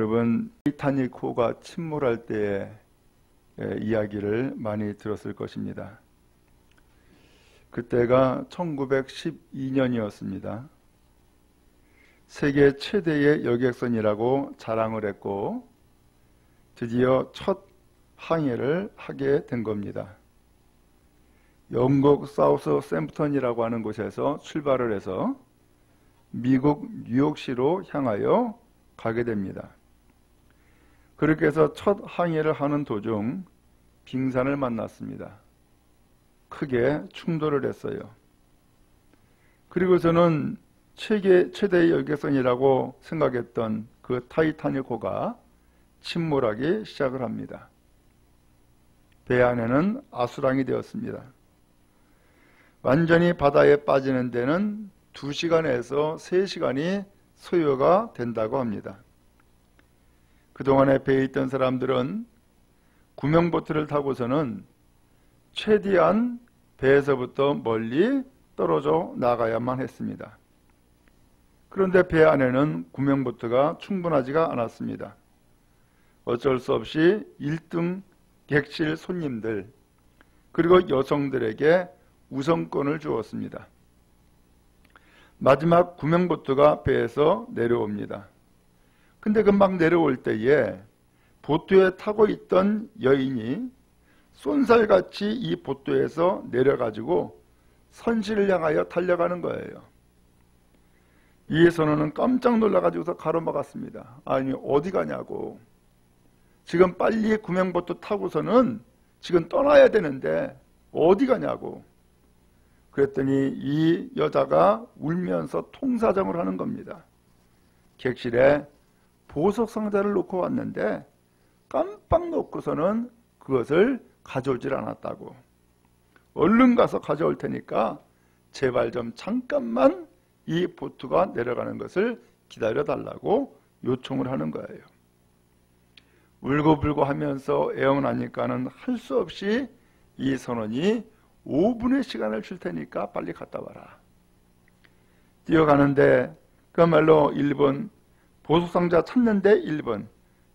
여러분, 타이타닉호가 침몰할 때의 이야기를 많이 들었을 것입니다. 그때가 1912년이었습니다. 세계 최대의 여객선이라고 자랑을 했고 드디어 첫 항해를 하게 된 겁니다. 영국 사우스 샘프턴이라고 하는 곳에서 출발을 해서 미국 뉴욕시로 향하여 가게 됩니다. 그렇게 해서 첫 항해를 하는 도중 빙산을 만났습니다. 크게 충돌을 했어요. 그리고서는 최대의 여객선이라고 생각했던 그 타이타닉호가 침몰하기 시작을 합니다. 배 안에는 아수랑이 되었습니다. 완전히 바다에 빠지는 데는 2시간에서 3시간이 소요가 된다고 합니다. 그동안에 배에 있던 사람들은 구명보트를 타고서는 최대한 배에서부터 멀리 떨어져 나가야만 했습니다. 그런데 배 안에는 구명보트가 충분하지가 않았습니다. 어쩔 수 없이 1등 객실 손님들 그리고 여성들에게 우선권을 주었습니다. 마지막 구명보트가 배에서 내려옵니다. 근데 금방 내려올 때에 보트에 타고 있던 여인이 쏜살같이 이 보트에서 내려가지고 선실을 향하여 달려가는 거예요. 이 선원은 깜짝 놀라가지고서 가로막았습니다. 아니 어디 가냐고. 지금 빨리 구명보트 타고서는 지금 떠나야 되는데 어디 가냐고. 그랬더니 이 여자가 울면서 통사정을 하는 겁니다. 객실에 보석상자를 놓고 왔는데 깜빡 놓고서는 그것을 가져오질 않았다고. 얼른 가서 가져올 테니까 제발 좀 잠깐만 이 보트가 내려가는 것을 기다려달라고 요청을 하는 거예요. 울고불고 하면서 애원하니까는 할 수 없이 이 선원이 5분의 시간을 줄 테니까 빨리 갔다 와라. 뛰어가는데 그야말로 1분, 보석상자 찾는데 1분,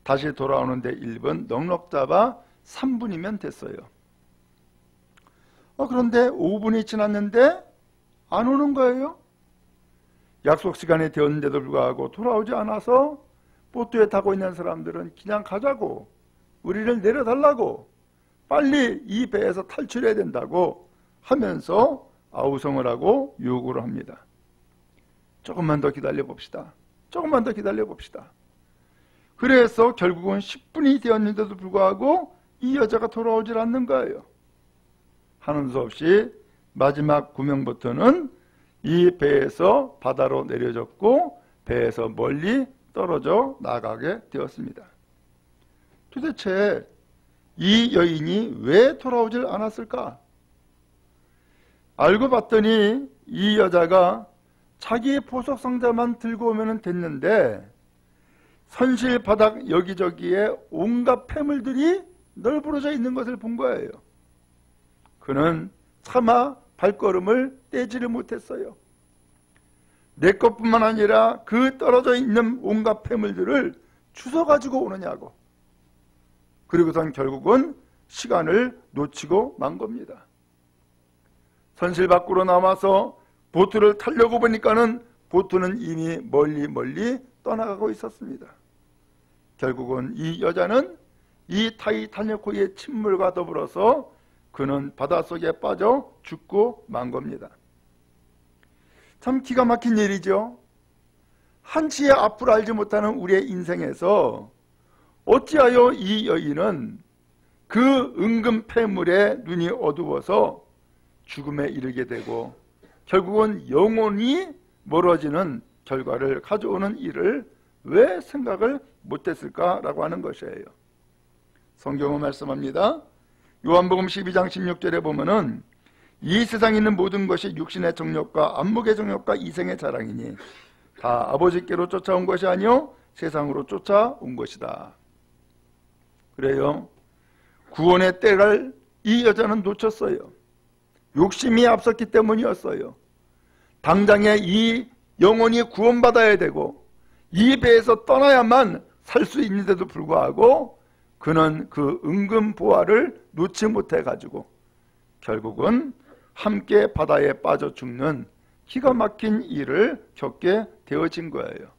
다시 돌아오는데 1분, 넉넉 잡아 3분이면 됐어요. 그런데 5분이 지났는데 안 오는 거예요. 약속 시간이 되었는데도 불구하고 돌아오지 않아서 보트에 타고 있는 사람들은 그냥 가자고, 우리를 내려달라고, 빨리 이 배에서 탈출해야 된다고 하면서 아우성을 하고 요구를 합니다. 조금만 더 기다려 봅시다. 조금만 더 기다려 봅시다. 그래서 결국은 10분이 되었는데도 불구하고 이 여자가 돌아오질 않는 거예요. 하는 수 없이 마지막 구명보트는 이 배에서 바다로 내려졌고 배에서 멀리 떨어져 나가게 되었습니다. 도대체 이 여인이 왜 돌아오질 않았을까? 알고 봤더니 이 여자가 자기의 보석상자만 들고 오면 됐는데 선실 바닥 여기저기에 온갖 폐물들이 널브러져 있는 것을 본 거예요. 그는 차마 발걸음을 떼지를 못했어요. 내 것뿐만 아니라 그 떨어져 있는 온갖 폐물들을 주워 가지고 오느냐고. 그리고선 결국은 시간을 놓치고 만 겁니다. 선실 밖으로 나와서 보트를 타려고 보니까는 보트는 이미 멀리 떠나가고 있었습니다. 결국은 이 여자는 이 타이타닉호의 침몰과 더불어서 그는 바닷속에 빠져 죽고 만 겁니다. 참 기가 막힌 일이죠. 한치의 앞을 알지 못하는 우리의 인생에서 어찌하여 이 여인은 그 은금 폐물에 눈이 어두워서 죽음에 이르게 되고 결국은 영원히 멀어지는 결과를 가져오는 일을 왜 생각을 못했을까라고 하는 것이에요. 성경은 말씀합니다. 요한복음 12장 16절에 보면은 이 세상에 있는 모든 것이 육신의 정욕과 안목의 정욕과 이생의 자랑이니 다 아버지께로 쫓아온 것이 아니요 세상으로 쫓아온 것이다. 그래요. 구원의 때를 이 여자는 놓쳤어요. 욕심이 앞섰기 때문이었어요. 당장에 이 영혼이 구원받아야 되고 이 배에서 떠나야만 살 수 있는데도 불구하고 그는 그 은근 보화를 놓지 못해 가지고 결국은 함께 바다에 빠져 죽는 기가 막힌 일을 겪게 되어진 거예요.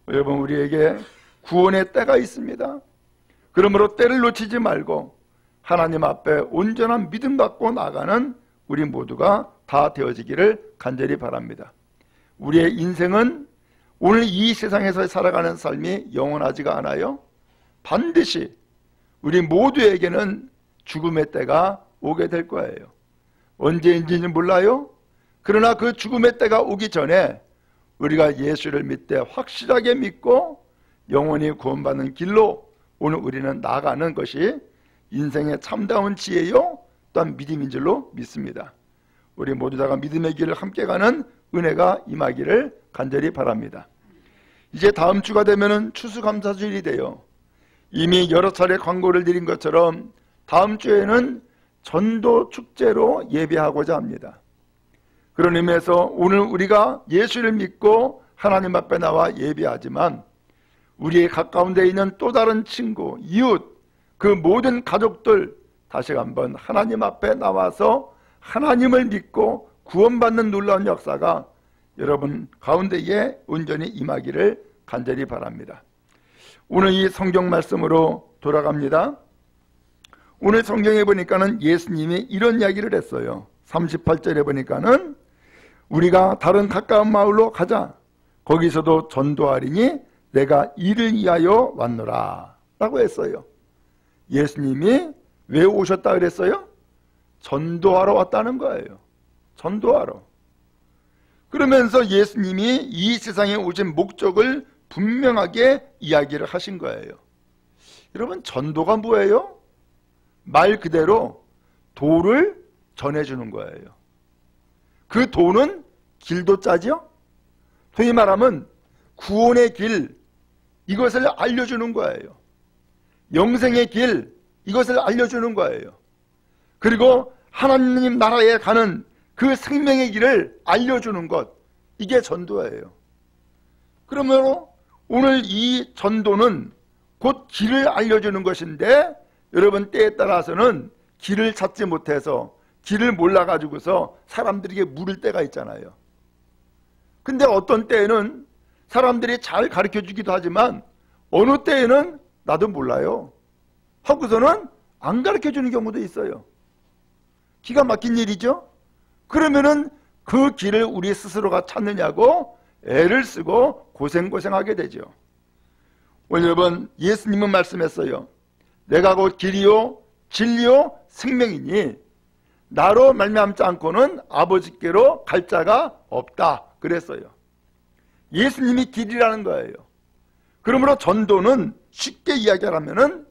여러분, 우리에게 구원의 때가 있습니다. 그러므로 때를 놓치지 말고 하나님 앞에 온전한 믿음 갖고 나가는 우리 모두가 다 되어지기를 간절히 바랍니다. 우리의 인생은 오늘 이 세상에서 살아가는 삶이 영원하지가 않아요. 반드시 우리 모두에게는 죽음의 때가 오게 될 거예요. 언제인지는 몰라요. 그러나 그 죽음의 때가 오기 전에 우리가 예수를 믿되 확실하게 믿고 영원히 구원받는 길로 오늘 우리는 나가는 것이 인생의 참다운 지혜요 또한 믿음인 줄로 믿습니다. 우리 모두 다가 믿음의 길을 함께 가는 은혜가 임하기를 간절히 바랍니다. 이제 다음 주가 되면은 추수감사주일이 돼요. 이미 여러 차례 광고를 드린 것처럼 다음 주에는 전도 축제로 예배하고자 합니다. 그런 의미에서 오늘 우리가 예수를 믿고 하나님 앞에 나와 예배하지만 우리의 가까운 데 있는 또 다른 친구, 이웃, 그 모든 가족들 다시 한번 하나님 앞에 나와서 하나님을 믿고 구원받는 놀라운 역사가 여러분 가운데에 온전히 임하기를 간절히 바랍니다. 오늘 이 성경 말씀으로 돌아갑니다. 오늘 성경에 보니까는 예수님이 이런 이야기를 했어요. 38절에 보니까는 우리가 다른 가까운 마을로 가자. 거기서도 전도하리니 내가 이를 위하여 왔노라 라고 했어요. 예수님이 왜 오셨다 그랬어요? 전도하러 왔다는 거예요. 전도하러. 그러면서 예수님이 이 세상에 오신 목적을 분명하게 이야기를 하신 거예요. 여러분, 전도가 뭐예요? 말 그대로 도를 전해주는 거예요. 그 도는 길도 짜죠? 소위 말하면 구원의 길, 이것을 알려주는 거예요. 영생의 길, 이것을 알려주는 거예요. 그리고 하나님 나라에 가는 그 생명의 길을 알려주는 것, 이게 전도예요. 그러므로 오늘 이 전도는 곧 길을 알려주는 것인데, 여러분 때에 따라서는 길을 찾지 못해서 길을 몰라가지고서 사람들에게 물을 때가 있잖아요. 근데 어떤 때에는 사람들이 잘 가르쳐주기도 하지만 어느 때에는 나도 몰라요 하고서는 안 가르쳐주는 경우도 있어요. 기가 막힌 일이죠. 그러면은 그 길을 우리 스스로가 찾느냐고 애를 쓰고 고생하게 되죠. 오늘 여러분, 예수님은 말씀했어요. 내가 곧 길이요 진리요 생명이니 나로 말미암지 않고는 아버지께로 갈 자가 없다 그랬어요. 예수님이 길이라는 거예요. 그러므로 전도는 쉽게 이야기하면은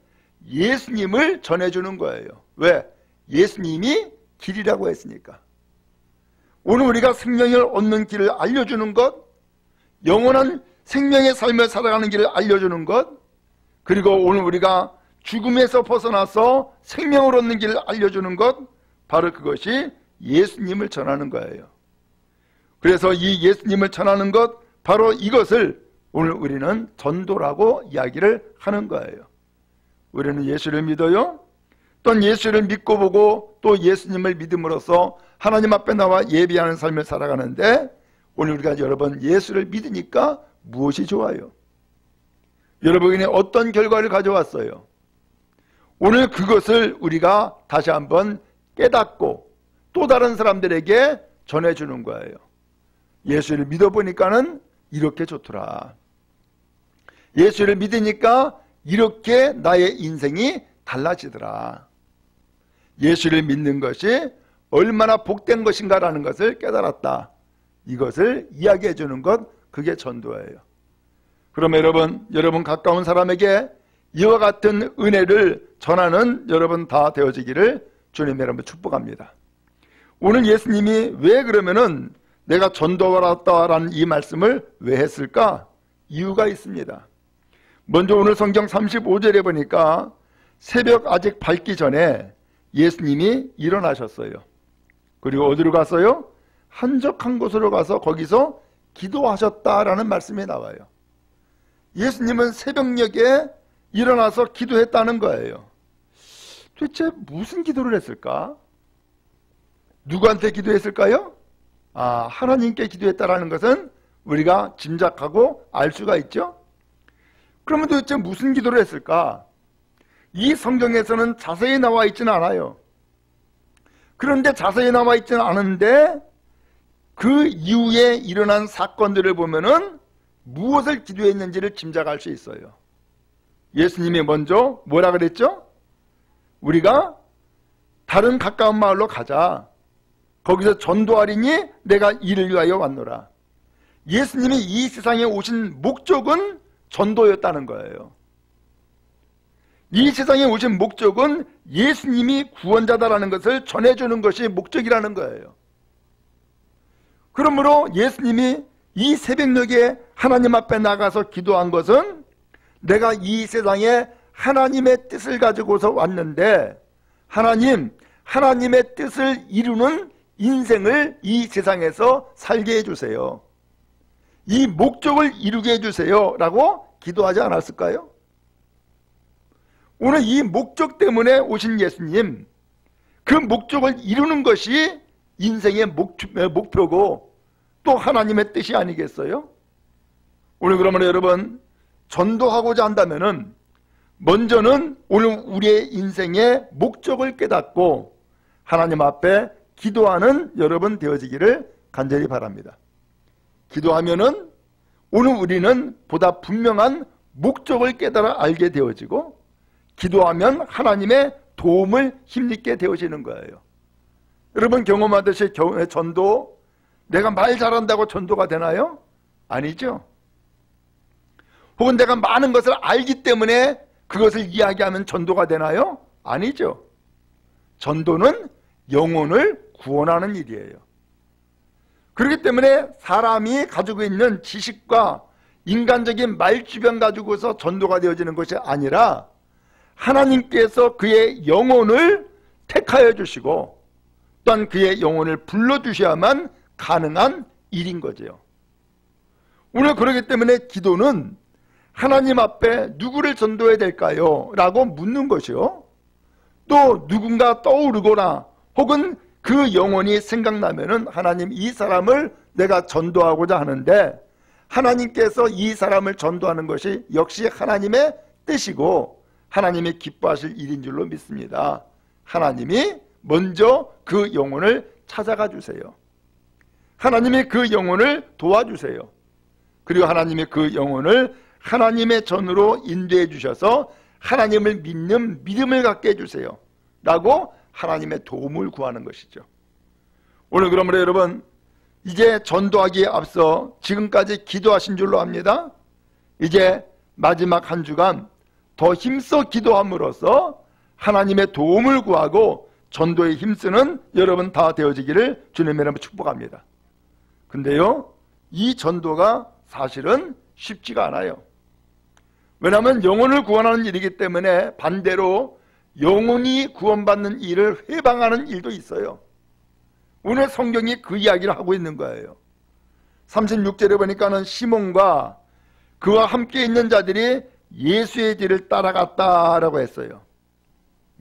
예수님을 전해주는 거예요. 왜? 예수님이 길이라고 했으니까. 오늘 우리가 생명을 얻는 길을 알려주는 것, 영원한 생명의 삶을 살아가는 길을 알려주는 것, 그리고 오늘 우리가 죽음에서 벗어나서 생명을 얻는 길을 알려주는 것, 바로 그것이 예수님을 전하는 거예요. 그래서 이 예수님을 전하는 것, 바로 이것을 오늘 우리는 전도라고 이야기를 하는 거예요. 우리는 예수를 믿어요. 또한 예수를 믿고 보고 또 예수님을 믿음으로써 하나님 앞에 나와 예배하는 삶을 살아가는데, 오늘 우리가 여러분 예수를 믿으니까 무엇이 좋아요? 여러분이 어떤 결과를 가져왔어요? 오늘 그것을 우리가 다시 한번 깨닫고 또 다른 사람들에게 전해주는 거예요. 예수를 믿어보니까는 이렇게 좋더라. 예수를 믿으니까 이렇게 나의 인생이 달라지더라. 예수를 믿는 것이 얼마나 복된 것인가라는 것을 깨달았다. 이것을 이야기해 주는 것, 그게 전도예요. 그럼 여러분 가까운 사람에게 이와 같은 은혜를 전하는 여러분 다 되어지기를 주님 여러분 축복합니다. 오늘 예수님이 왜 그러면은 내가 전도하러 왔다라는 이 말씀을 왜 했을까? 이유가 있습니다. 먼저 오늘 성경 35절에 보니까 새벽 아직 밝기 전에 예수님이 일어나셨어요. 그리고 어디로 갔어요? 한적한 곳으로 가서 거기서 기도하셨다라는 말씀이 나와요. 예수님은 새벽녘에 일어나서 기도했다는 거예요. 도대체 무슨 기도를 했을까? 누구한테 기도했을까요? 하나님께 기도했다라는 것은 우리가 짐작하고 알 수가 있죠. 그러면 도대체 무슨 기도를 했을까? 이 성경에서는 자세히 나와 있지는 않아요. 그런데 자세히 나와 있지는 않은데 그 이후에 일어난 사건들을 보면은 무엇을 기도했는지를 짐작할 수 있어요. 예수님이 먼저 뭐라 그랬죠? 우리가 다른 가까운 마을로 가자. 거기서 전도하리니 내가 이를 위하여 왔노라. 예수님이 이 세상에 오신 목적은 전도였다는 거예요. 이 세상에 오신 목적은 예수님이 구원자다라는 것을 전해주는 것이 목적이라는 거예요. 그러므로 예수님이 이 새벽녘에 하나님 앞에 나가서 기도한 것은 내가 이 세상에 하나님의 뜻을 가지고서 왔는데 하나님의 뜻을 이루는 인생을 이 세상에서 살게 해주세요. 이 목적을 이루게 해주세요 라고 기도하지 않았을까요? 오늘 이 목적 때문에 오신 예수님, 그 목적을 이루는 것이 인생의 목표고 또 하나님의 뜻이 아니겠어요? 오늘 그러면 여러분, 전도하고자 한다면은 먼저는 오늘 우리의 인생의 목적을 깨닫고 하나님 앞에 기도하는 여러분 되어지기를 간절히 바랍니다. 기도하면은 오늘 우리는 보다 분명한 목적을 깨달아 알게 되어지고, 기도하면 하나님의 도움을 힘입게 되어지는 거예요. 여러분 경험하듯이 전도, 내가 말 잘한다고 전도가 되나요? 아니죠. 혹은 내가 많은 것을 알기 때문에 그것을 이야기하면 전도가 되나요? 아니죠. 전도는 영혼을 구원하는 일이에요. 그렇기 때문에 사람이 가지고 있는 지식과 인간적인 말주변 가지고서 전도가 되어지는 것이 아니라 하나님께서 그의 영혼을 택하여 주시고 또한 그의 영혼을 불러주셔야만 가능한 일인 거죠. 오늘 그렇기 때문에 기도는 하나님 앞에 누구를 전도해야 될까요? 라고 묻는 것이요, 또 누군가 떠오르거나 혹은 그 영혼이 생각나면은 하나님, 이 사람을 내가 전도하고자 하는데 하나님께서 이 사람을 전도하는 것이 역시 하나님의 뜻이고 하나님이 기뻐하실 일인 줄로 믿습니다. 하나님이 먼저 그 영혼을 찾아가 주세요. 하나님이 그 영혼을 도와주세요. 그리고 하나님이 그 영혼을 하나님의 전으로 인도해 주셔서 하나님을 믿는 믿음을 갖게 해주세요 라고 하나님의 도움을 구하는 것이죠. 오늘 그러므로 여러분, 이제 전도하기에 앞서 지금까지 기도하신 줄로 압니다. 이제 마지막 한 주간 더 힘써 기도함으로써 하나님의 도움을 구하고 전도에 힘쓰는 여러분 다 되어지기를 주님의 이름으로 축복합니다. 근데요, 이 전도가 사실은 쉽지가 않아요. 왜냐하면 영혼을 구원하는 일이기 때문에 반대로 영혼이 구원받는 일을 회방하는 일도 있어요. 오늘 성경이 그 이야기를 하고 있는 거예요. 36절에 보니까는 시몬과 그와 함께 있는 자들이 예수의 뒤를 따라갔다라고 했어요.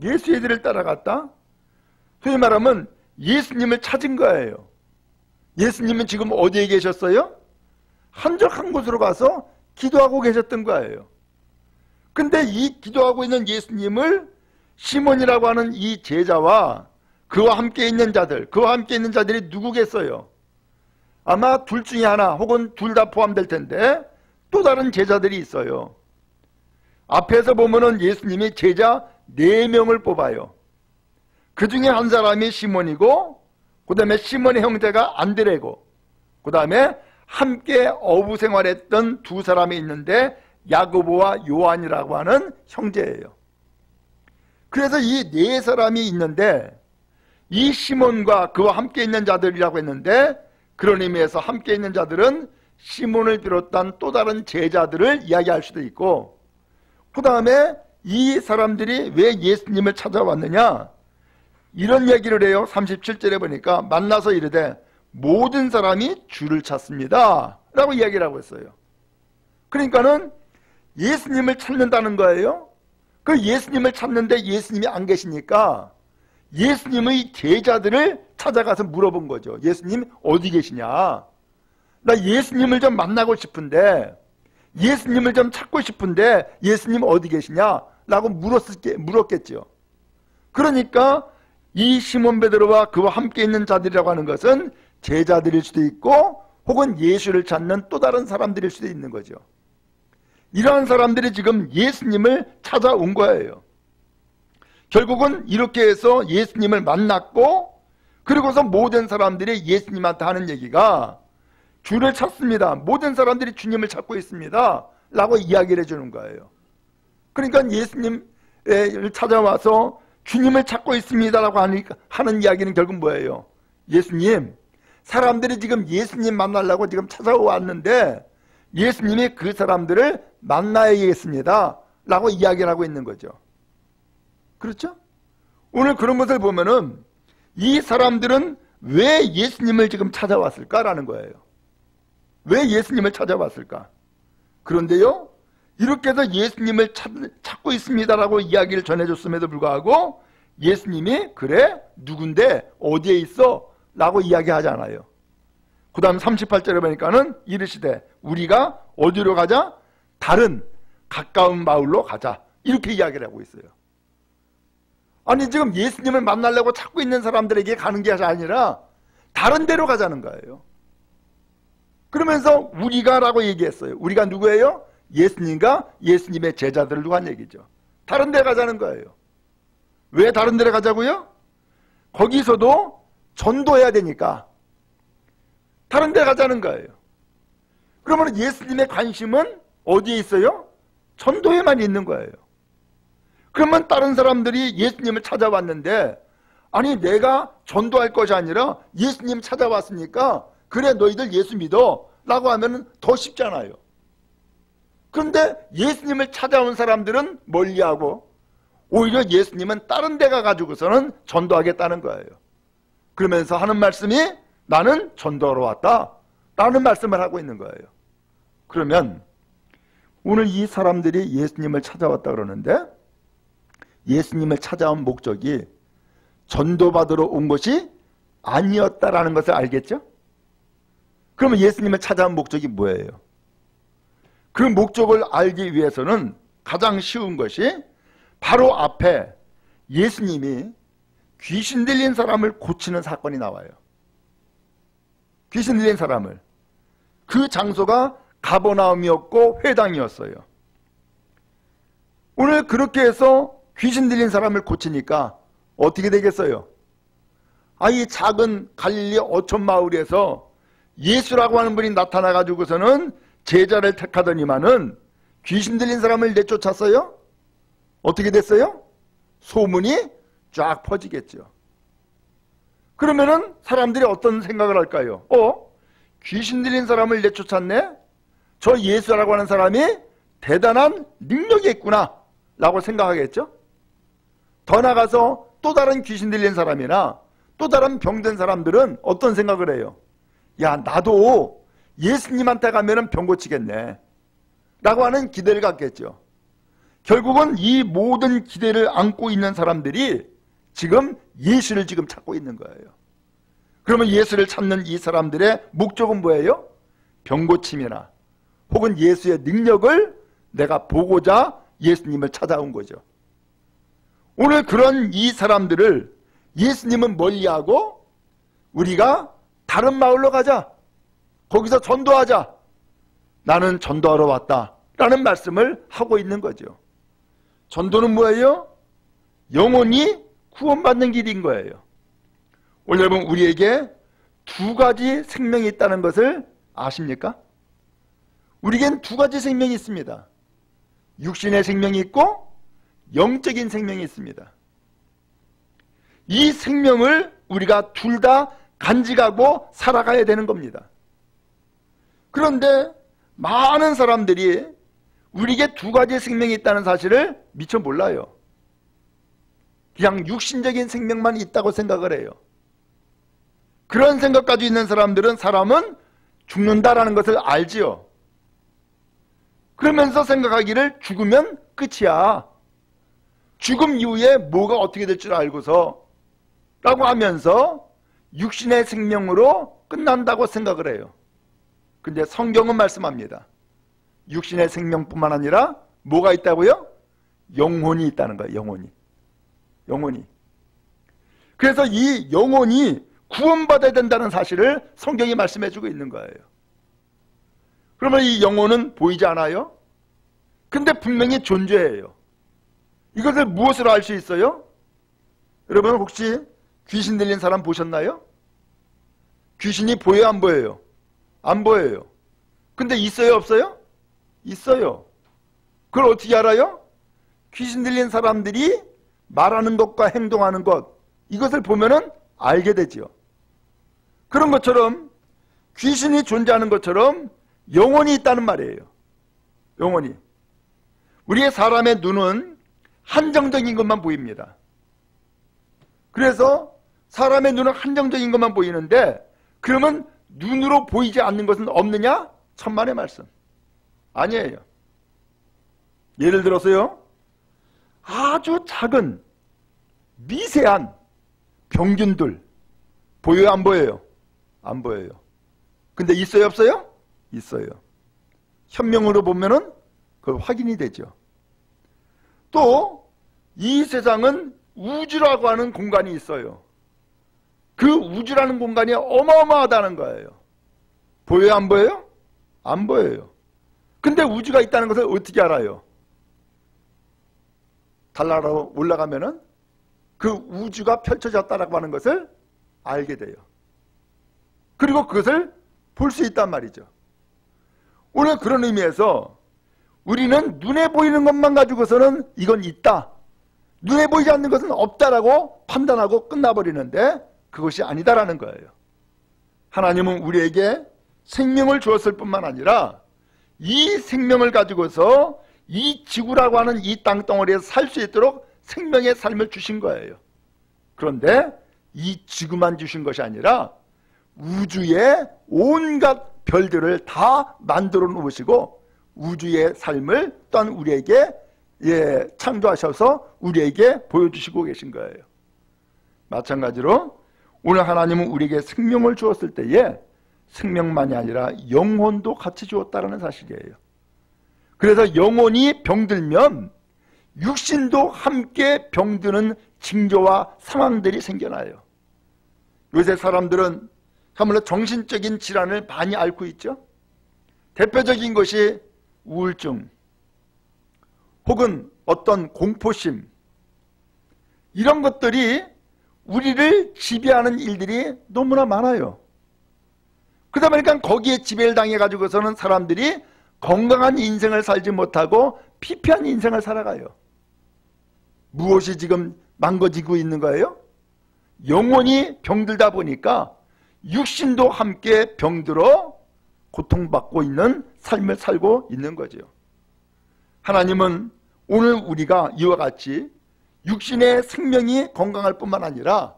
예수의 뒤를 따라갔다? 소위 말하면 예수님을 찾은 거예요. 예수님은 지금 어디에 계셨어요? 한적한 곳으로 가서 기도하고 계셨던 거예요. 근데 이 기도하고 있는 예수님을 시몬이라고 하는 이 제자와 그와 함께 있는 자들, 그와 함께 있는 자들이 누구겠어요? 아마 둘 중에 하나 혹은 둘 다 포함될 텐데 또 다른 제자들이 있어요. 앞에서 보면은 예수님이 제자 4명을 뽑아요. 그 중에 한 사람이 시몬이고, 그 다음에 시몬의 형제가 안드레고, 그 다음에 함께 어부 생활했던 두 사람이 있는데 야고보와 요한이라고 하는 형제예요. 그래서 이 4사람이 있는데 이 시몬과 그와 함께 있는 자들이라고 했는데, 그런 의미에서 함께 있는 자들은 시몬을 비롯한 또 다른 제자들을 이야기할 수도 있고, 그 다음에 이 사람들이 왜 예수님을 찾아왔느냐, 이런 얘기를 해요. 37절에 보니까 만나서 이르되 모든 사람이 주를 찾습니다 라고 이야기를 하고 있어요. 그러니까는 예수님을 찾는다는 거예요. 그 예수님을 찾는데 예수님이 안 계시니까 예수님의 제자들을 찾아가서 물어본 거죠. 예수님 어디 계시냐? 나 예수님을 좀 만나고 싶은데, 예수님을 좀 찾고 싶은데 예수님 어디 계시냐? 라고 물었겠죠. 그러니까 이 시몬 베드로와 그와 함께 있는 자들이라고 하는 것은 제자들일 수도 있고 혹은 예수를 찾는 또 다른 사람들일 수도 있는 거죠. 이러한 사람들이 지금 예수님을 찾아온 거예요. 결국은 이렇게 해서 예수님을 만났고, 그리고서 모든 사람들이 예수님한테 하는 얘기가 주를 찾습니다. 모든 사람들이 주님을 찾고 있습니다. 라고 이야기를 해주는 거예요. 그러니까 예수님을 찾아와서 주님을 찾고 있습니다. 라고 하는 이야기는 결국 뭐예요? 예수님, 사람들이 지금 예수님 만나려고 지금 찾아왔는데 예수님이 그 사람들을 만나야겠습니다. 라고 이야기를 하고 있는 거죠. 그렇죠? 오늘 그런 것을 보면은 이 사람들은 왜 예수님을 지금 찾아왔을까라는 거예요. 왜 예수님을 찾아왔을까? 그런데요, 이렇게 해서 예수님을 찾고 있습니다라고 이야기를 전해줬음에도 불구하고 예수님이 그래? 누군데? 어디에 있어? 라고 이야기하지 않아요. 그 다음 38절에 보니까는 이르시되 우리가 어디로 가자? 다른 가까운 마을로 가자. 이렇게 이야기를 하고 있어요. 아니 지금 예수님을 만나려고 찾고 있는 사람들에게 가는 게 아니라 다른 데로 가자는 거예요. 그러면서 우리가 라고 얘기했어요. 우리가 누구예요? 예수님과 예수님의 제자들을 두고 한 얘기죠. 다른 데 가자는 거예요. 왜 다른 데로 가자고요? 거기서도 전도해야 되니까 다른 데 가자는 거예요. 그러면 예수님의 관심은 어디에 있어요? 전도에만 있는 거예요. 그러면 다른 사람들이 예수님을 찾아왔는데, 아니 내가 전도할 것이 아니라 예수님 찾아왔으니까 그래 너희들 예수 믿어 라고 하면 더 쉽잖아요. 그런데 예수님을 찾아온 사람들은 멀리하고 오히려 예수님은 다른 데 가가지고서는 전도하겠다는 거예요. 그러면서 하는 말씀이 나는 전도하러 왔다 라는 말씀을 하고 있는 거예요. 그러면 오늘 이 사람들이 예수님을 찾아왔다 그러는데 예수님을 찾아온 목적이 전도받으러 온 것이 아니었다라는 것을 알겠죠? 그러면 예수님을 찾아온 목적이 뭐예요? 그 목적을 알기 위해서는 가장 쉬운 것이 바로 앞에 예수님이 귀신 들린 사람을 고치는 사건이 나와요. 귀신 들린 사람을. 그 장소가 가버나움이었고 회당이었어요. 오늘 그렇게 해서 귀신 들린 사람을 고치니까 어떻게 되겠어요? 이 작은 갈릴리 어촌 마을에서 예수라고 하는 분이 나타나가지고서는 제자를 택하더니만은 귀신 들린 사람을 내쫓았어요? 어떻게 됐어요? 소문이 쫙 퍼지겠죠. 그러면은 사람들이 어떤 생각을 할까요? 귀신 들린 사람을 내쫓았네? 저 예수라고 하는 사람이 대단한 능력이 있구나 라고 생각하겠죠? 더 나가서 또 다른 귀신 들린 사람이나 또 다른 병든 사람들은 어떤 생각을 해요? 야, 나도 예수님한테 가면은 병 고치겠네 라고 하는 기대를 갖겠죠. 결국은 이 모든 기대를 안고 있는 사람들이 지금 예수를 지금 찾고 있는 거예요. 그러면 예수를 찾는 이 사람들의 목적은 뭐예요? 병 고침이나 혹은 예수의 능력을 내가 보고자 예수님을 찾아온 거죠. 오늘 그런 이 사람들을 예수님은 멀리하고 우리가 다른 마을로 가자. 거기서 전도하자. 나는 전도하러 왔다. 라는 말씀을 하고 있는 거죠. 전도는 뭐예요? 영혼이 구원받는 길인 거예요. 오늘 여러분 우리에게 두 가지 생명이 있다는 것을 아십니까? 우리에겐 두 가지 생명이 있습니다. 육신의 생명이 있고 영적인 생명이 있습니다. 이 생명을 우리가 둘 다 간직하고 살아가야 되는 겁니다. 그런데 많은 사람들이 우리에게 두 가지 생명이 있다는 사실을 미처 몰라요. 그냥 육신적인 생명만 있다고 생각을 해요. 그런 생각 가지고 있는 사람들은 사람은 죽는다라는 것을 알지요. 그러면서 생각하기를 죽으면 끝이야. 죽음 이후에 뭐가 어떻게 될 줄 알고서 라고 하면서 육신의 생명으로 끝난다고 생각을 해요. 근데 성경은 말씀합니다. 육신의 생명뿐만 아니라 뭐가 있다고요? 영혼이 있다는 거예요. 영혼이. 그래서 이 영혼이 구원받아야 된다는 사실을 성경이 말씀해주고 있는 거예요. 그러면 이 영혼은 보이지 않아요? 근데 분명히 존재해요. 이것을 무엇으로 알 수 있어요? 여러분 혹시 귀신 들린 사람 보셨나요? 귀신이 보여요, 안 보여요? 안 보여요. 근데 있어요, 없어요? 있어요. 그걸 어떻게 알아요? 귀신 들린 사람들이 말하는 것과 행동하는 것, 이것을 보면은 알게 되지요. 그런 것처럼 귀신이 존재하는 것처럼 영혼이 있다는 말이에요. 영혼이. 우리의 사람의 눈은 한정적인 것만 보입니다. 그래서 사람의 눈은 한정적인 것만 보이는데 그러면 눈으로 보이지 않는 것은 없느냐? 천만의 말씀. 아니에요. 예를 들어서요, 아주 작은 미세한 병균들 보여요, 안 보여요? 안 보여요. 근데 있어요, 없어요? 있어요. 현명으로 보면은 그 확인이 되죠. 또 이 세상은 우주라고 하는 공간이 있어요. 그 우주라는 공간이 어마어마하다는 거예요. 보여요, 안 보여요? 안 보여요. 근데 우주가 있다는 것을 어떻게 알아요? 달나라로 올라가면은 그 우주가 펼쳐졌다라고 하는 것을 알게 돼요. 그리고 그것을 볼 수 있단 말이죠. 오늘 그런 의미에서 우리는 눈에 보이는 것만 가지고서는 이건 있다, 눈에 보이지 않는 것은 없다라고 판단하고 끝나버리는데 그것이 아니다라는 거예요. 하나님은 우리에게 생명을 주었을 뿐만 아니라 이 생명을 가지고서 이 지구라고 하는 이 땅덩어리에서 살 수 있도록 생명의 삶을 주신 거예요. 그런데 이 지구만 주신 것이 아니라 우주의 온갖 별들을 다 만들어 놓으시고 우주의 삶을 또한 우리에게 창조하셔서 우리에게 보여주시고 계신 거예요. 마찬가지로 오늘 하나님은 우리에게 생명을 주었을 때에 생명만이 아니라 영혼도 같이 주었다는 사실이에요. 그래서 영혼이 병들면 육신도 함께 병드는 징조와 상황들이 생겨나요. 요새 사람들은 참으로 정신적인 질환을 많이 앓고 있죠. 대표적인 것이 우울증 혹은 어떤 공포심, 이런 것들이 우리를 지배하는 일들이 너무나 많아요. 그러다 보니까 거기에 지배를 당해가지고서는 사람들이 건강한 인생을 살지 못하고 피폐한 인생을 살아가요. 무엇이 지금 망가지고 있는 거예요? 영혼이 병들다 보니까 육신도 함께 병들어 고통받고 있는 삶을 살고 있는 거죠. 하나님은 오늘 우리가 이와 같이 육신의 생명이 건강할 뿐만 아니라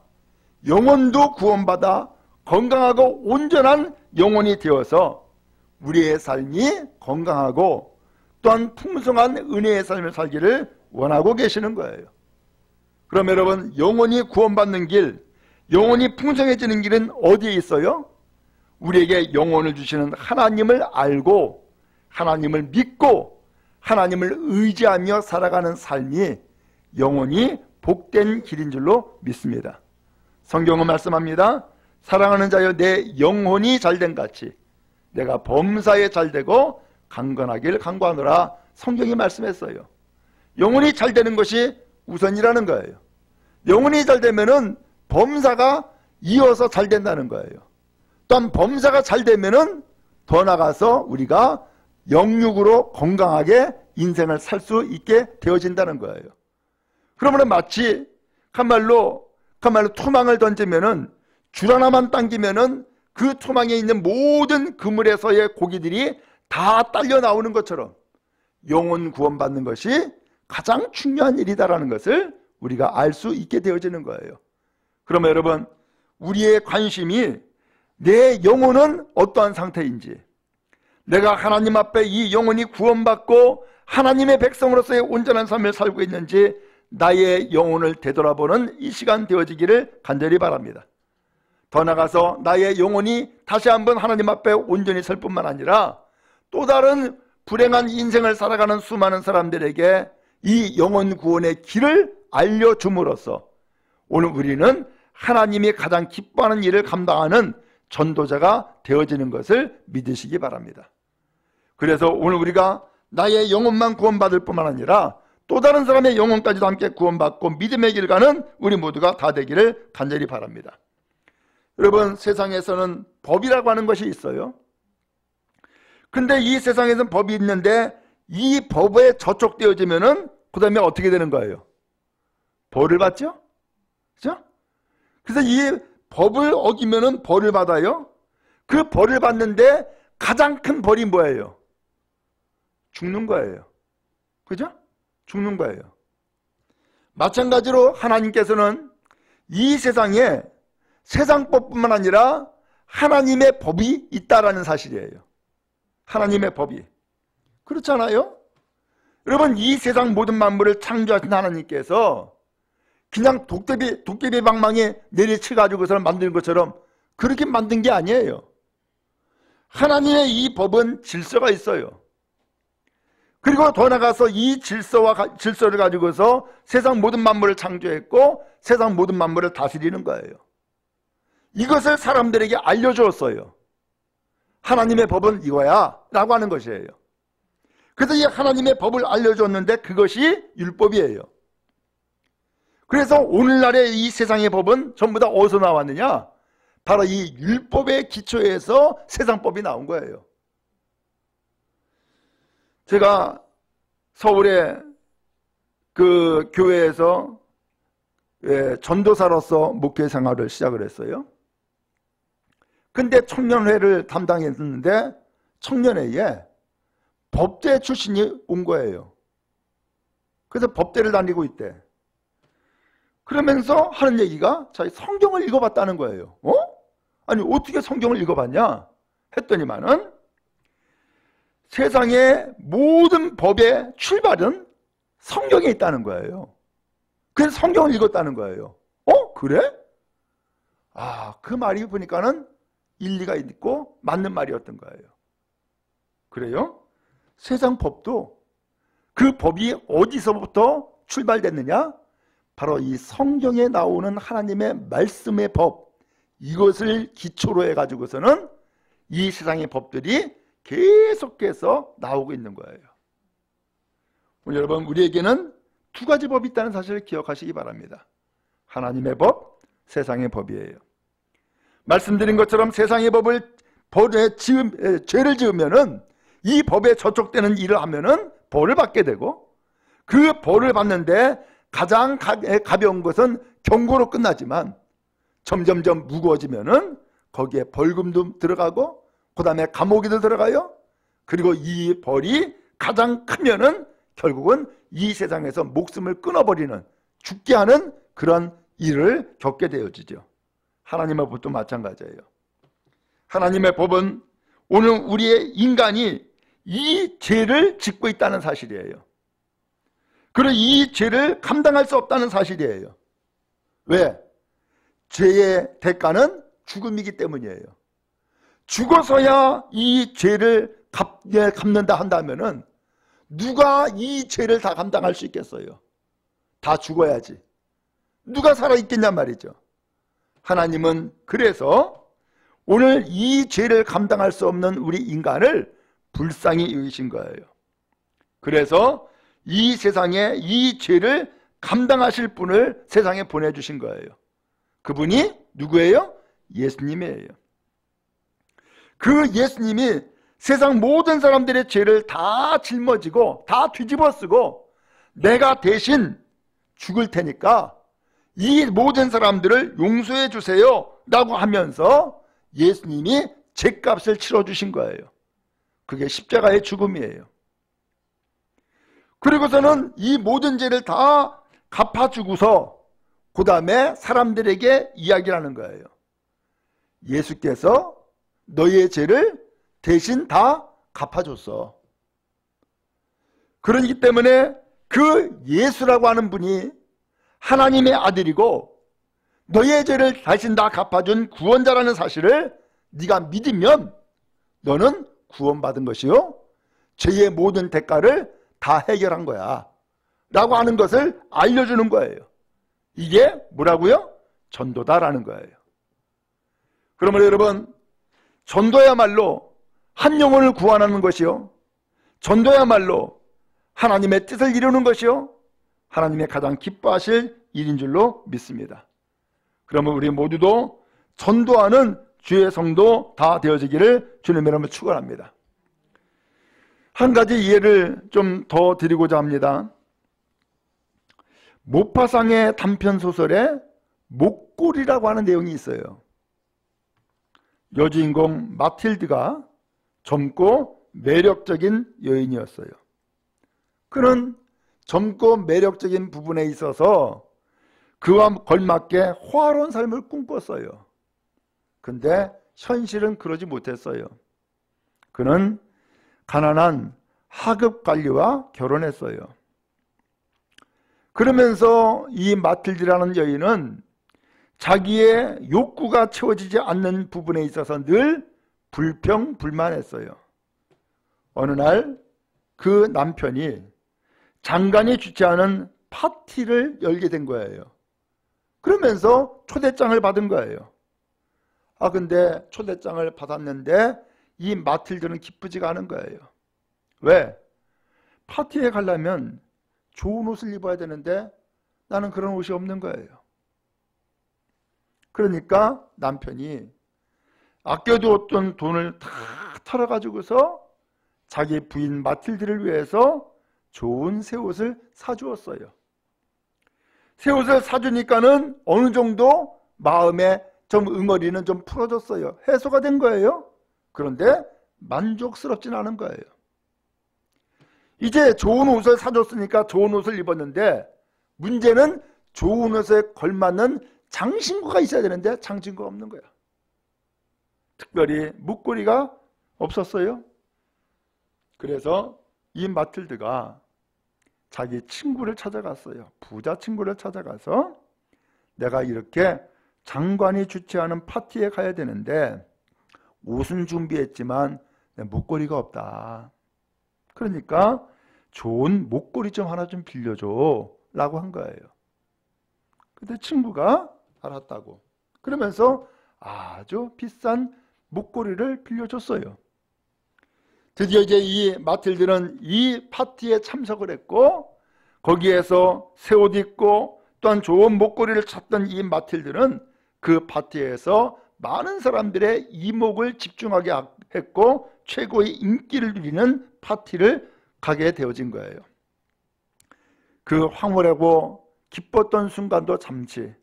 영혼도 구원받아 건강하고 온전한 영혼이 되어서 우리의 삶이 건강하고 또한 풍성한 은혜의 삶을 살기를 원하고 계시는 거예요. 그럼 여러분, 영혼이 구원받는 길, 영혼이 풍성해지는 길은 어디에 있어요? 우리에게 영혼을 주시는 하나님을 알고 하나님을 믿고 하나님을 의지하며 살아가는 삶이 영혼이 복된 길인 줄로 믿습니다. 성경은 말씀합니다. 사랑하는 자여, 내 영혼이 잘된 같이 내가 범사에 잘되고 강건하길 간구하노라. 성경이 말씀했어요. 영혼이 잘되는 것이 우선이라는 거예요. 영혼이 잘되면은 범사가 이어서 잘된다는 거예요. 또한 범사가 잘되면은 더 나가서 우리가 영육으로 건강하게 인생을 살 수 있게 되어진다는 거예요. 그러면 마치 간말로 토망을 던지면은 줄 하나만 당기면은 그 토망에 있는 모든 그물에서의 고기들이 다 딸려 나오는 것처럼 영혼 구원받는 것이 가장 중요한 일이다라는 것을 우리가 알 수 있게 되어지는 거예요. 그러면 여러분, 우리의 관심이 내 영혼은 어떠한 상태인지, 내가 하나님 앞에 이 영혼이 구원받고 하나님의 백성으로서의 온전한 삶을 살고 있는지 나의 영혼을 되돌아보는 이 시간 되어지기를 간절히 바랍니다. 더 나아가서 나의 영혼이 다시 한번 하나님 앞에 온전히 설 뿐만 아니라 또 다른 불행한 인생을 살아가는 수많은 사람들에게 이 영혼 구원의 길을 알려줌으로써 오늘 우리는 하나님이 가장 기뻐하는 일을 감당하는 전도자가 되어지는 것을 믿으시기 바랍니다. 그래서 오늘 우리가 나의 영혼만 구원받을 뿐만 아니라 또 다른 사람의 영혼까지도 함께 구원받고 믿음의 길 가는 우리 모두가 다 되기를 간절히 바랍니다. 여러분, 세상에서는 법이라고 하는 것이 있어요. 근데 이 세상에서는 법이 있는데 이 법에 저촉되어지면은 그 다음에 어떻게 되는 거예요? 벌을 받죠? 그죠? 그래서 이 법을 어기면은 벌을 받아요. 그 벌을 받는데 가장 큰 벌이 뭐예요? 죽는 거예요. 그죠? 죽는 거예요. 마찬가지로 하나님께서는 이 세상에 세상법뿐만 아니라 하나님의 법이 있다라는 사실이에요. 하나님의 법이. 그렇잖아요? 여러분, 이 세상 모든 만물을 창조하신 하나님께서 그냥 도깨비 방망이에 내리쳐가지고서 만드는 것처럼 그렇게 만든 게 아니에요. 하나님의 이 법은 질서가 있어요. 그리고 더 나가서 이 질서를 가지고서 세상 모든 만물을 창조했고 세상 모든 만물을 다스리는 거예요. 이것을 사람들에게 알려주었어요. 하나님의 법은 이거야 라고 하는 것이에요. 그래서 이 하나님의 법을 알려줬는데 그것이 율법이에요. 그래서 오늘날의 이 세상의 법은 전부 다 어디서 나왔느냐? 바로 이 율법의 기초에서 세상법이 나온 거예요. 제가 서울의 그 교회에서 전도사로서 목회 생활을 시작을 했어요. 근데 청년회를 담당했는데 청년회에 법대 출신이 온 거예요. 그래서 법대를 다니고 있대. 그러면서 하는 얘기가 자기 성경을 읽어봤다는 거예요. 아니 어떻게 성경을 읽어봤냐 했더니만은 세상의 모든 법의 출발은 성경에 있다는 거예요. 그래서 성경을 읽었다는 거예요. 그래? 그 말이 보니까는 일리가 있고 맞는 말이었던 거예요. 그래요? 세상 법도 그 법이 어디서부터 출발됐느냐? 바로 이 성경에 나오는 하나님의 말씀의 법, 이것을 기초로 해가지고서는 이 세상의 법들이 계속해서 나오고 있는 거예요. 오늘 여러분, 우리에게는 두 가지 법이 있다는 사실을 기억하시기 바랍니다. 하나님의 법, 세상의 법이에요. 말씀드린 것처럼 세상의 죄를 지으면은 이 법에 저촉되는 일을 하면은 벌을 받게 되고 그 벌을 받는데 가장 가벼운 것은 경고로 끝나지만 점점점 무거워지면은 거기에 벌금도 들어가고 그 다음에 감옥에도 들어가요. 그리고 이 벌이 가장 크면은 결국은 이 세상에서 목숨을 끊어버리는, 죽게 하는 그런 일을 겪게 되어지죠. 하나님의 법도 마찬가지예요. 하나님의 법은 오늘 우리의 인간이 이 죄를 짓고 있다는 사실이에요. 그리고 이 죄를 감당할 수 없다는 사실이에요. 왜? 죄의 대가는 죽음이기 때문이에요. 죽어서야 이 죄를 갚는다 한다면은 누가 이 죄를 다 감당할 수 있겠어요? 다 죽어야지. 누가 살아있겠냔 말이죠. 하나님은 그래서 오늘 이 죄를 감당할 수 없는 우리 인간을 불쌍히 여기신 거예요. 그래서 이 세상에 이 죄를 감당하실 분을 세상에 보내주신 거예요. 그분이 누구예요? 예수님이에요. 그 예수님이 세상 모든 사람들의 죄를 다 짊어지고 다 뒤집어 쓰고 내가 대신 죽을 테니까 이 모든 사람들을 용서해 주세요 라고 하면서 예수님이 죄값을 치러주신 거예요. 그게 십자가의 죽음이에요. 그리고서는 이 모든 죄를 다 갚아주고서 그 다음에 사람들에게 이야기를 하는 거예요. 예수께서 너희의 죄를 대신 다 갚아줬어. 그러기 때문에 그 예수라고 하는 분이 하나님의 아들이고 너의 죄를 대신 다 갚아준 구원자라는 사실을 네가 믿으면 너는 구원받은 것이요 죄의 모든 대가를 다 해결한 거야 라고 하는 것을 알려주는 거예요. 이게 뭐라고요? 전도다라는 거예요. 그러면 여러분, 전도야말로 한 영혼을 구원하는 것이요, 전도야말로 하나님의 뜻을 이루는 것이요, 하나님의 가장 기뻐하실 일인 줄로 믿습니다. 그러면 우리 모두도 전도하는 주의 성도 다 되어지기를 주님의 이름으로 축원합니다. 한 가지 예를 좀 더 드리고자 합니다. 모파상의 단편소설에 목골이라고 하는 내용이 있어요. 여주인공 마틸드가 젊고 매력적인 여인이었어요. 그는 젊고 매력적인 부분에 있어서 그와 걸맞게 화려한 삶을 꿈꿨어요. 근데 현실은 그러지 못했어요. 그는 가난한 하급 관리와 결혼했어요. 그러면서 이 마틸드라는 여인은 자기의 욕구가 채워지지 않는 부분에 있어서 늘 불평불만했어요. 어느 날 그 남편이 장관이 주최하는 파티를 열게 된 거예요. 그러면서 초대장을 받은 거예요. 근데 초대장을 받았는데 이 마틸드는 기쁘지가 않은 거예요. 왜? 파티에 가려면 좋은 옷을 입어야 되는데 나는 그런 옷이 없는 거예요. 그러니까 남편이 아껴두었던 돈을 다 털어가지고서 자기 부인 마틸드를 위해서 좋은 새 옷을 사주었어요. 새 옷을 사주니까는 어느 정도 마음에 좀 응어리는 좀 풀어졌어요. 해소가 된 거예요. 그런데 만족스럽진 않은 거예요. 이제 좋은 옷을 사줬으니까 좋은 옷을 입었는데 문제는 좋은 옷에 걸맞는 장신구가 있어야 되는데 장신구가 없는 거야. 특별히 목걸이가 없었어요. 그래서 이 마틸드가 자기 친구를 찾아갔어요. 부자 친구를 찾아가서 내가 이렇게 장관이 주최하는 파티에 가야 되는데 옷은 준비했지만 목걸이가 없다. 그러니까 좋은 목걸이 좀 하나 좀 빌려줘 라고 한 거예요. 근데 친구가 알았다고 그러면서 아주 비싼 목걸이를 빌려줬어요. 드디어 이제 이 마틸드는 이 파티에 참석을 했고 거기에서 새 옷 입고 또한 좋은 목걸이를 찾던 이 마틸드는 그 파티에서 많은 사람들의 이목을 집중하게 했고 최고의 인기를 누리는 파티를 가게 되어진 거예요. 그 황홀하고 기뻤던 순간도 잠시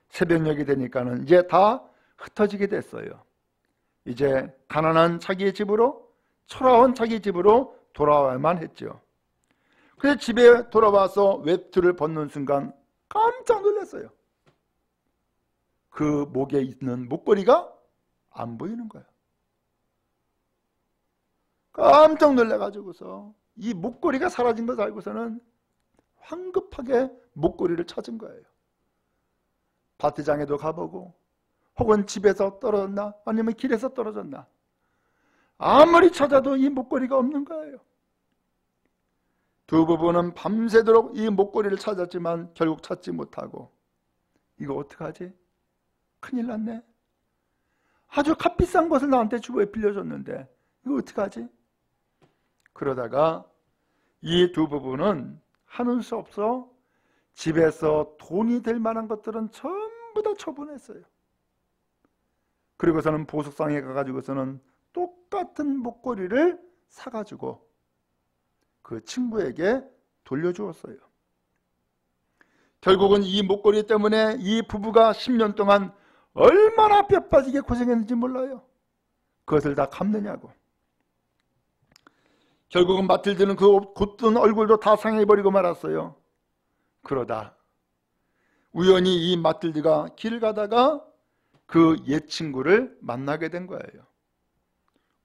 새벽녘이 되니까는 이제 다 흩어지게 됐어요. 이제 가난한 자기의 집으로, 초라한 자기 집으로 돌아와야만 했죠. 그래서 집에 돌아와서 외투를 벗는 순간 깜짝 놀랐어요. 그 목에 있는 목걸이가 안 보이는 거예요. 깜짝 놀라가지고서 이 목걸이가 사라진 것을 알고서는 황급하게 목걸이를 찾은 거예요. 파티장에도 가보고 혹은 집에서 떨어졌나 아니면 길에서 떨어졌나 아무리 찾아도 이 목걸이가 없는 거예요. 두 부부는 밤새도록 이 목걸이를 찾았지만 결국 찾지 못하고 이거 어떡하지? 큰일 났네. 아주 값비싼 것을 나한테 주부에 빌려줬는데 이거 어떡하지? 그러다가 이 두 부부는 하는 수 없어 집에서 돈이 될 만한 것들은 전부 다 처분했어요. 그리고서는 보석상에 가가지고서는 똑같은 목걸이를 사가지고 그 친구에게 돌려주었어요. 결국은 이 목걸이 때문에 이 부부가 10년 동안 얼마나 뼈 빠지게 고생했는지 몰라요. 그것을 다 갚느냐고. 결국은 마틸드는 그 곧든 얼굴도 다 상해버리고 말았어요. 그러다 우연히 이 마틸드가 길을 가다가 그 옛 친구를 만나게 된 거예요.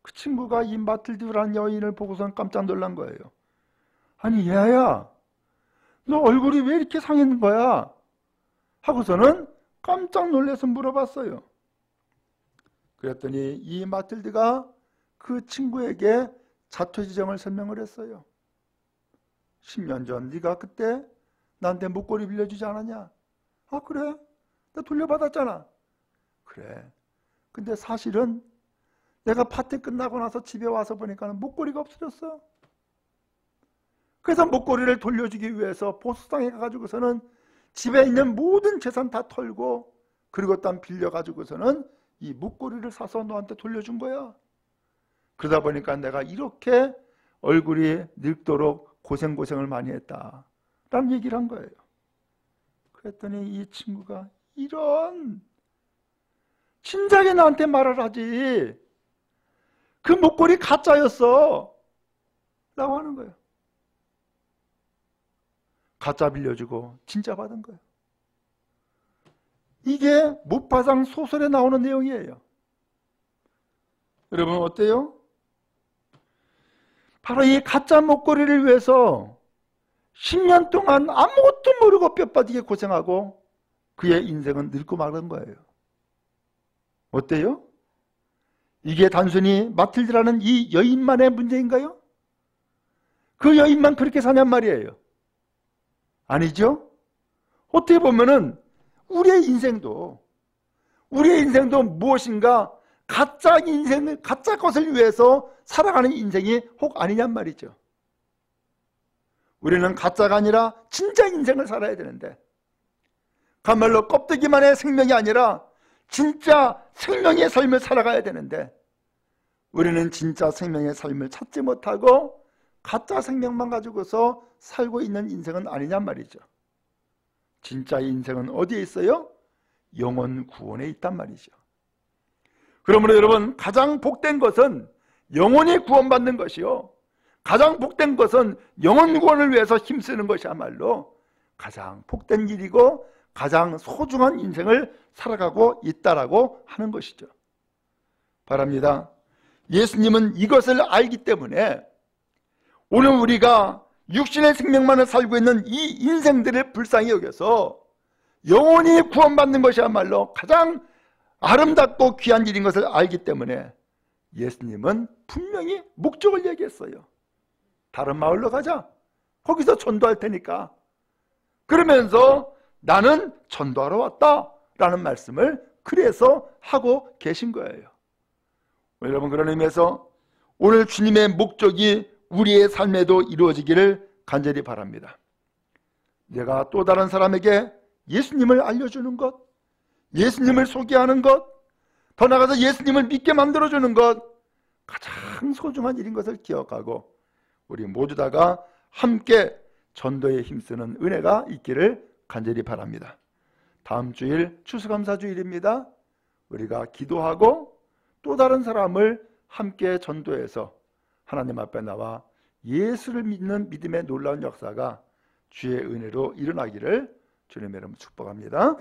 그 친구가 이 마틸드라는 여인을 보고선 깜짝 놀란 거예요. 아니 얘야, 너 얼굴이 왜 이렇게 상했는 거야? 하고서는 깜짝 놀라서 물어봤어요. 그랬더니 이 마틸드가 그 친구에게 자초지정을 설명을 했어요. 10년 전 네가 그때 나한테 목걸이 빌려주지 않았냐? 아 그래? 나 돌려받았잖아. 그래. 근데 사실은 내가 파티 끝나고 나서 집에 와서 보니까 목걸이가 없어졌어. 그래서 목걸이를 돌려주기 위해서 보수당에 가가지고서는 집에 있는 모든 재산 다 털고 그리고 또 빌려가지고서는 이 목걸이를 사서 너한테 돌려준 거야. 그러다 보니까 내가 이렇게 얼굴이 늙도록 고생을 많이 했다 라는 얘기를 한 거예요. 그랬더니 이 친구가 이런, 진작에 나한테 말을 하지, 그 목걸이 가짜였어 라고 하는 거예요. 가짜 빌려주고 진짜 받은 거예요. 이게 모파상 소설에 나오는 내용이에요. 여러분 어때요? 바로 이 가짜 목걸이를 위해서 10년 동안 아무것도 모르고 뼈빠지게 고생하고 그의 인생은 늙고 마른 거예요. 어때요? 이게 단순히 마틸드라는 이 여인만의 문제인가요? 그 여인만 그렇게 사냔 말이에요. 아니죠? 어떻게 보면은 우리의 인생도 무엇인가 가짜 것을 위해서 살아가는 인생이 혹 아니냔 말이죠. 우리는 가짜가 아니라 진짜 인생을 살아야 되는데, 그야말로 껍데기만의 생명이 아니라 진짜 생명의 삶을 살아가야 되는데, 우리는 진짜 생명의 삶을 찾지 못하고 가짜 생명만 가지고서 살고 있는 인생은 아니냔 말이죠. 진짜 인생은 어디에 있어요? 영혼 구원에 있단 말이죠. 그러므로 여러분, 가장 복된 것은 영혼이 구원받는 것이요, 가장 복된 것은 영혼 구원을 위해서 힘쓰는 것이야말로 가장 복된 일이고 가장 소중한 인생을 살아가고 있다라고 하는 것이죠. 바랍니다. 예수님은 이것을 알기 때문에 오늘 우리가 육신의 생명만을 살고 있는 이 인생들을 불쌍히 여겨서 영혼이 구원받는 것이야말로 가장 아름답고 귀한 일인 것을 알기 때문에 예수님은 분명히 목적을 얘기했어요. 다른 마을로 가자. 거기서 전도할 테니까. 그러면서 나는 전도하러 왔다 라는 말씀을 그래서 하고 계신 거예요. 여러분, 그런 의미에서 오늘 주님의 목적이 우리의 삶에도 이루어지기를 간절히 바랍니다. 내가 또 다른 사람에게 예수님을 알려주는 것, 예수님을 소개하는 것, 더 나아가서 예수님을 믿게 만들어주는 것, 가장 소중한 일인 것을 기억하고 우리 모두 다가 함께 전도에 힘쓰는 은혜가 있기를 간절히 바랍니다. 다음 주일 추수감사주일입니다. 우리가 기도하고 또 다른 사람을 함께 전도해서 하나님 앞에 나와 예수를 믿는 믿음의 놀라운 역사가 주의 은혜로 일어나기를 주님의 이름으로 축복합니다.